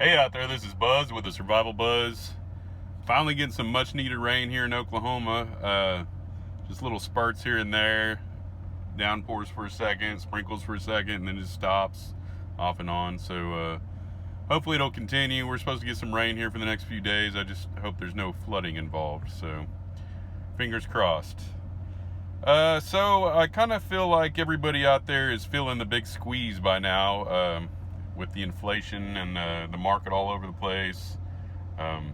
Hey out there, this is Buzz with the Survival Buzz. Finally getting some much needed rain here in Oklahoma. Just little spurts here and there. Downpours for a second, sprinkles for a second, and then just stops off and on. So hopefully it'll continue. We're supposed to get some rain here for the next few days. I just hope there's no flooding involved. So fingers crossed. So I kind of feel like everybody out there is feeling the big squeeze by now. With the inflation and the market all over the place. The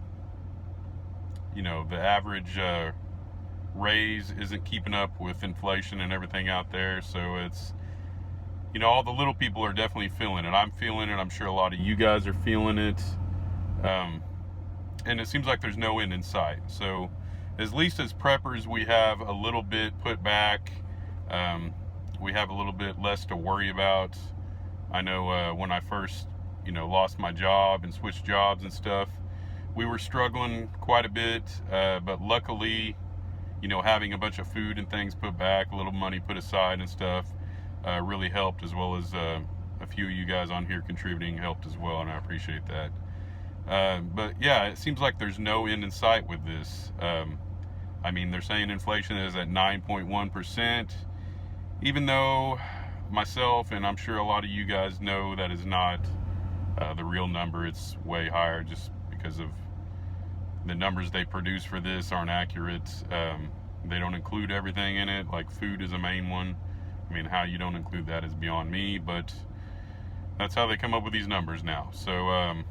average raise isn't keeping up with inflation and everything out there. So it's, all the little people are definitely feeling it. I'm feeling it. I'm sure a lot of you guys are feeling it. And it seems like there's no end in sight. So at least as preppers, we have a little bit put back. We have a little bit less to worry about. I know when I first, lost my job and switched jobs and stuff, we were struggling quite a bit. But luckily, having a bunch of food and things put back, a little money put aside and stuff, really helped, as well as a few of you guys on here contributing helped as well, and I appreciate that. But yeah, it seems like there's no end in sight with this. They're saying inflation is at 9.1%, even though myself and I'm sure a lot of you guys know that is not the real number. It's way higher, just because of the numbers they produce for this aren't accurate. They don't include everything in it, like food is a main one. How you don't include that is beyond me, but that's how they come up with these numbers now. So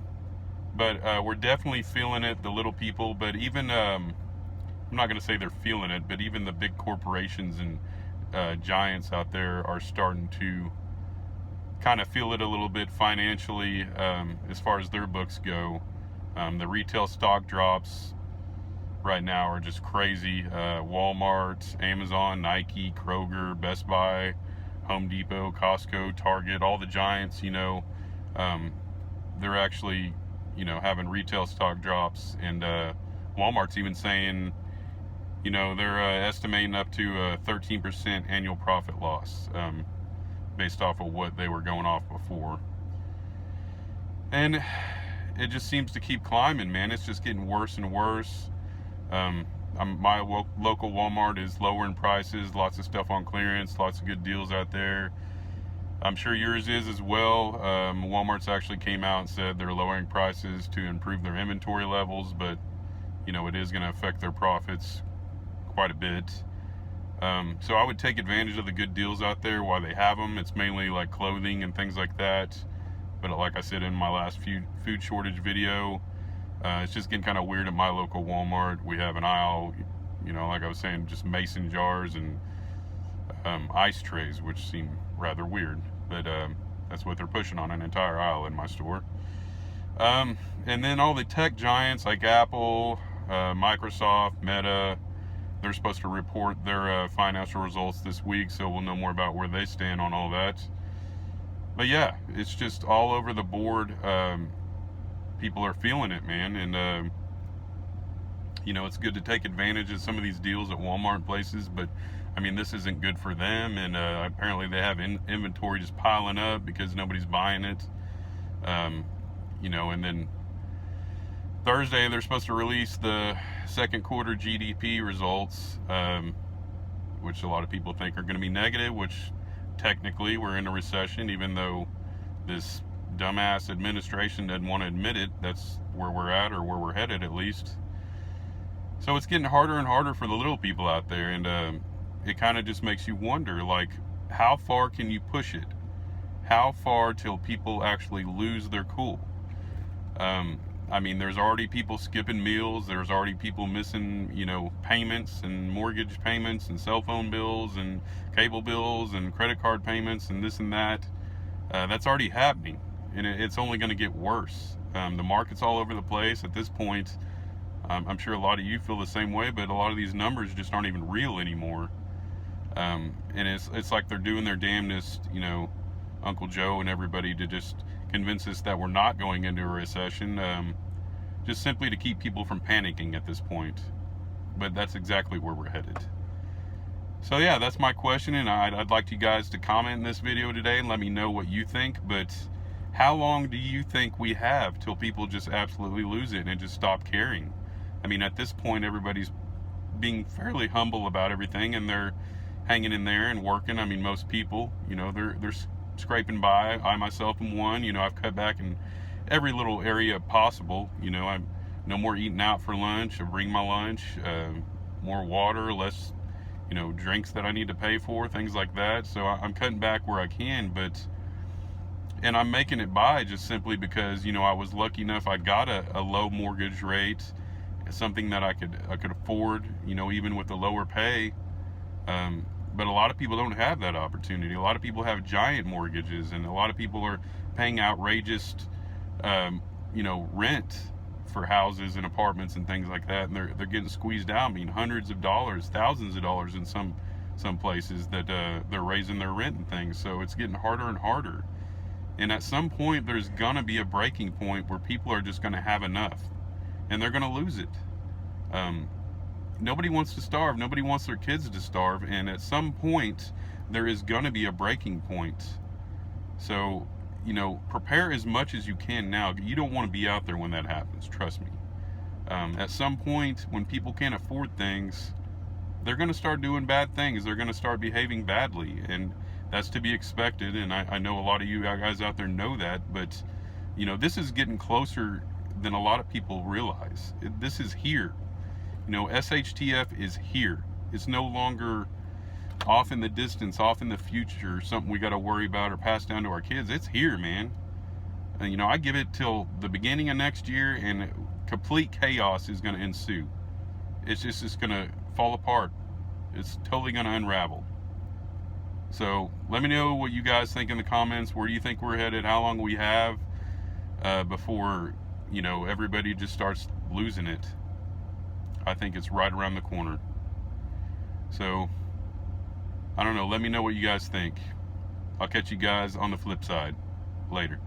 but we're definitely feeling it, the little people. But even I'm not going to say they're feeling it, but even the big corporations and giants out there are starting to kind of feel it a little bit financially, as far as their books go. The retail stock drops right now are just crazy. Walmart, Amazon, Nike, Kroger, Best Buy, Home Depot, Costco, Target, all the giants, they're actually, having retail stock drops. And Walmart's even saying, they're estimating up to a 13% annual profit loss, based off of what they were going off before. And it just seems to keep climbing, man. It's just getting worse and worse. My local Walmart is lowering prices, lots of stuff on clearance, lots of good deals out there. I'm sure yours is as well. Walmart's actually came out and said they're lowering prices to improve their inventory levels, but it is going to affect their profits quite a bit. So I would take advantage of the good deals out there while they have them. It's mainly like clothing and things like that. But like I said in my last food shortage video, it's just getting kind of weird at my local Walmart. We have an aisle, like I was saying, just mason jars and ice trays, which seem rather weird. But that's what they're pushing on an entire aisle in my store. And then all the tech giants like Apple, Microsoft, Meta, they're supposed to report their financial results this week, so we'll know more about where they stand on all that. But yeah, it's just all over the board. People are feeling it, man. And, it's good to take advantage of some of these deals at Walmart places, but this isn't good for them. And apparently they have inventory just piling up because nobody's buying it. And then Thursday, they're supposed to release the second quarter GDP results, which a lot of people think are going to be negative, which technically we're in a recession, even though this dumbass administration doesn't want to admit it. That's where we're at, or where we're headed at least. So it's getting harder and harder for the little people out there, and it kind of just makes you wonder, like, how far can you push it? How far till people actually lose their cool? There's already people skipping meals. There's already people missing, payments and mortgage payments and cell phone bills and cable bills and credit card payments and this and that. That's already happening, and it's only going to get worse. The market's all over the place at this point. I'm sure a lot of you feel the same way, but a lot of these numbers just aren't even real anymore. And it's like they're doing their damnedest, Uncle Joe and everybody, to just convince us that we're not going into a recession, just simply to keep people from panicking at this point. But that's exactly where we're headed. So yeah, that's my question, and I'd like you guys to comment in this video today and let me know what you think. But how long do you think we have till people just absolutely lose it and just stop caring? I mean, at this point, everybody's being fairly humble about everything, and they're hanging in there and working. I mean, most people, they're scraping by. I myself am one. I've cut back in every little area possible. I'm no more eating out for lunch. I bring my lunch, more water, less, drinks that I need to pay for, things like that. So I'm cutting back where I can, and I'm making it by just simply because, I was lucky enough. I got a low mortgage rate, something that I could afford, even with the lower pay. But a lot of people don't have that opportunity. A lot of people have giant mortgages, and a lot of people are paying outrageous, rent for houses and apartments and things like that, and they're getting squeezed out. I mean, hundreds of dollars, thousands of dollars in some places that they're raising their rent and things. So it's getting harder and harder. And at some point, there's gonna be a breaking point where people are just gonna have enough, and they're gonna lose it. Nobody wants to starve. Nobody wants their kids to starve. And at some point, there is going to be a breaking point. So, prepare as much as you can now. You don't want to be out there when that happens. Trust me. At some point, when people can't afford things, they're going to start doing bad things. They're going to start behaving badly. And that's to be expected. And I know a lot of you guys out there know that. But, this is getting closer than a lot of people realize. This is here. SHTF is here. It's no longer off in the distance, off in the future, something we got to worry about or pass down to our kids. It's here, man. And, I give it till the beginning of next year, and complete chaos is going to ensue. It's going to fall apart. It's totally going to unravel. So let me know what you guys think in the comments. Where do you think we're headed? How long we have before, everybody just starts losing it? I think it's right around the corner. So, I don't know. Let me know what you guys think. I'll catch you guys on the flip side. Later.